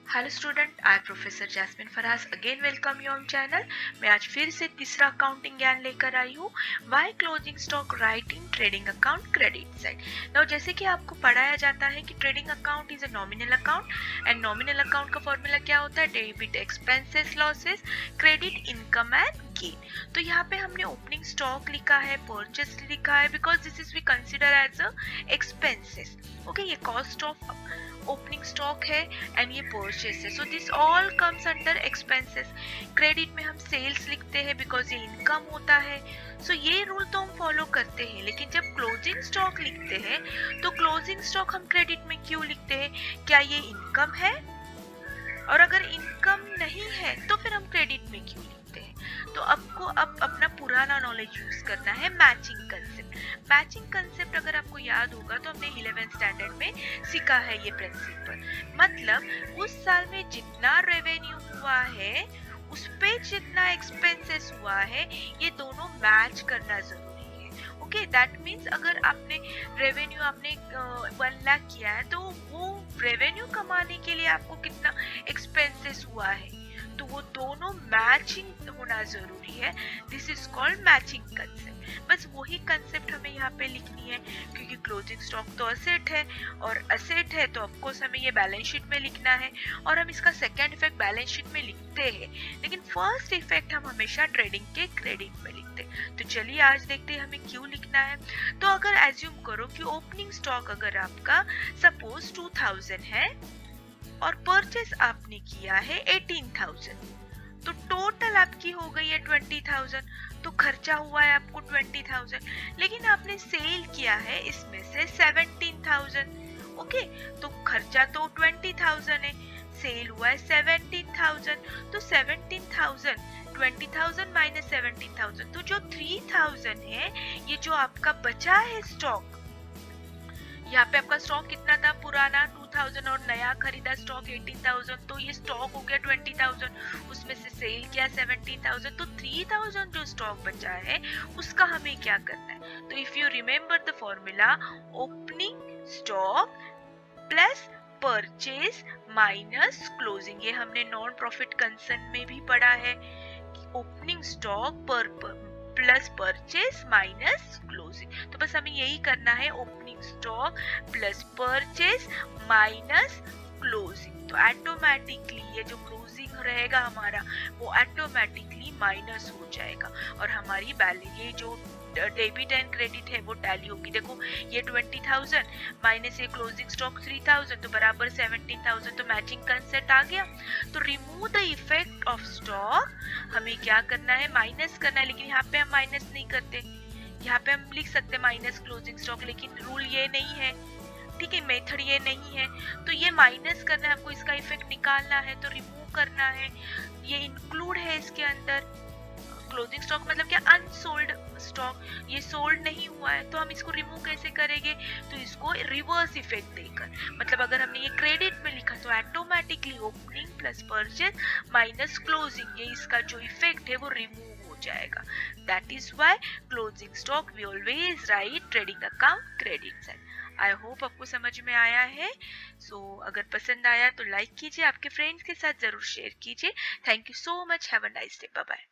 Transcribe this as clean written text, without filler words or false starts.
Hello student, I professor Jasmine Faraz again welcome you on channel. मैं आज फिर से तीसरा अकाउंटिंग ज्ञान लेकर आई हूँ। Why closing stock writing trading account credit side. Now जैसे कि आपको पढ़ाया जाता है कि trading account is a nominal account and nominal account का फॉर्मूला क्या होता है? Debit expenses losses, credit income and gain. तो यहाँ पे हमने ओपनिंग स्टॉक लिखा है, परचेस लिखा है, because this is we consider as a expenses. Okay, ये कॉस्ट ऑफ ओपनिंग स्टॉक है एंड ये परचेस है, so this all comes under expenses. Credit में हम सेल्स लिखते हैं बिकॉज ये इनकम होता है। सो ये रूल तो हम फॉलो करते हैं, लेकिन जब क्लोजिंग स्टॉक लिखते हैं तो क्लोजिंग स्टॉक हम क्रेडिट में क्यों लिखते हैं? क्या ये इनकम है? और अगर इनकम नहीं है तो फिर हम क्रेडिट में क्यों लिखते हैं? तो आपको अब अपना पुराना नॉलेज यूज करना है, मैचिंग कंसेप्ट। मैचिंग कंसेप्ट अगर आपको याद होगा तो हमने 11th स्टैंडर्ड में सीखा है ये प्रिंसिपल। मतलब उस साल में जितना रेवेन्यू हुआ है उस पे जितना एक्सपेंसेस हुआ है, ये दोनों मैच करना जरूरी है। ओके, दैट मीन्स अगर आपने रेवेन्यू आपने 1 लाख किया है तो वो रेवेन्यू कमाने के लिए आपको कितना एक्सपेंसेस हुआ है, तो वो दोनों मैचिंग होना जरूरी है। This is called matching concept. बस वही कंसेप्ट हमें यहाँ पे लिखनी है, क्योंकि क्लोजिंग स्टॉक तो असेट है और असेट है तो ऑफकोर्स हमें ये बैलेंस शीट में लिखना है और हम इसका सेकेंड इफेक्ट बैलेंस शीट में लिखते हैं, लेकिन फर्स्ट इफेक्ट हम हमेशा ट्रेडिंग के क्रेडिट में लिखते हैं। तो चलिए आज देखते हैं हमें क्यों लिखना है। तो अगर एज्यूम करो कि ओपनिंग स्टॉक अगर आपका सपोज 2000 है और परचेस आपने किया है 18,000, तो टोटल आपकी हो गई है 20,000। तो खर्चा हुआ है आपको 20,000, लेकिन आपने सेल किया है इसमें से 17,000। ओके, तो खर्चा तो 20,000 है, सेल हुआ है 17,000। तो 17,000 20,000 माइनस 17,000, तो जो 3,000 है, ये जो आपका बचा है स्टॉक, यहाँ पे आपका स्टॉक कितना था? पुराना 2000 और नया खरीदा स्टॉक 18,000, तो ये स्टॉक हो गया 20,000, उसमें से सेल किया 17,000, तो 3,000 जो स्टॉक बचा है उसका हमें क्या करना है? तो if you remember the formula, opening stock plus purchase minus closing, ये हमने नॉन प्रॉफिट कंसर्न में भी पढ़ा है। ओपनिंग स्टॉक पर प्लस परचेज माइनस क्लोजिंग, तो बस हमें यही करना है, opening stock plus purchase minus closing. तो ऑटोमेटिकली ये जो क्लोजिंग रहेगा हमारा वो ऑटोमेटिकली माइनस हो जाएगा और हमारी बैलेंस ये जो डेबिट एंड क्रेडिट है वो टैली होगी। देखो ये 20,000 माइनस ये क्लोजिंग स्टॉक 3,000, तो बराबर 17,000, तो मैचिंग कंसेप्ट आ गया। तो remove the effect of stock, हमें क्या करना है? माइनस करना है, लेकिन यहाँ पे हम माइनस नहीं करते। यहाँ पे हम लिख सकते माइनस क्लोजिंग स्टॉक, लेकिन रूल ये नहीं है, ठीक है, मेथड ये नहीं है। तो ये माइनस करना है आपको, इसका इफेक्ट निकालना है, तो रिमूव करना है। ये इंक्लूड है इसके अंदर। क्लोजिंग स्टॉक मतलब क्या? अनसोल्ड स्टॉक, ये सोल्ड नहीं हुआ है, तो हम इसको रिमूव कैसे करेंगे? तो इसको रिवर्स इफेक्ट देकर, मतलब अगर हमने ये क्रेडिट में लिखा तो automatically opening plus purchase minus closing, ये इसका जो इफेक्ट है वो रिमूव हो जाएगा। That is why closing stock we always write trading account credit side. I hope आपको समझ में आया है। अगर पसंद आया तो लाइक कीजिए, आपके फ्रेंड्स के साथ जरूर शेयर कीजिए। Thank you so much, have a nice day, bye bye.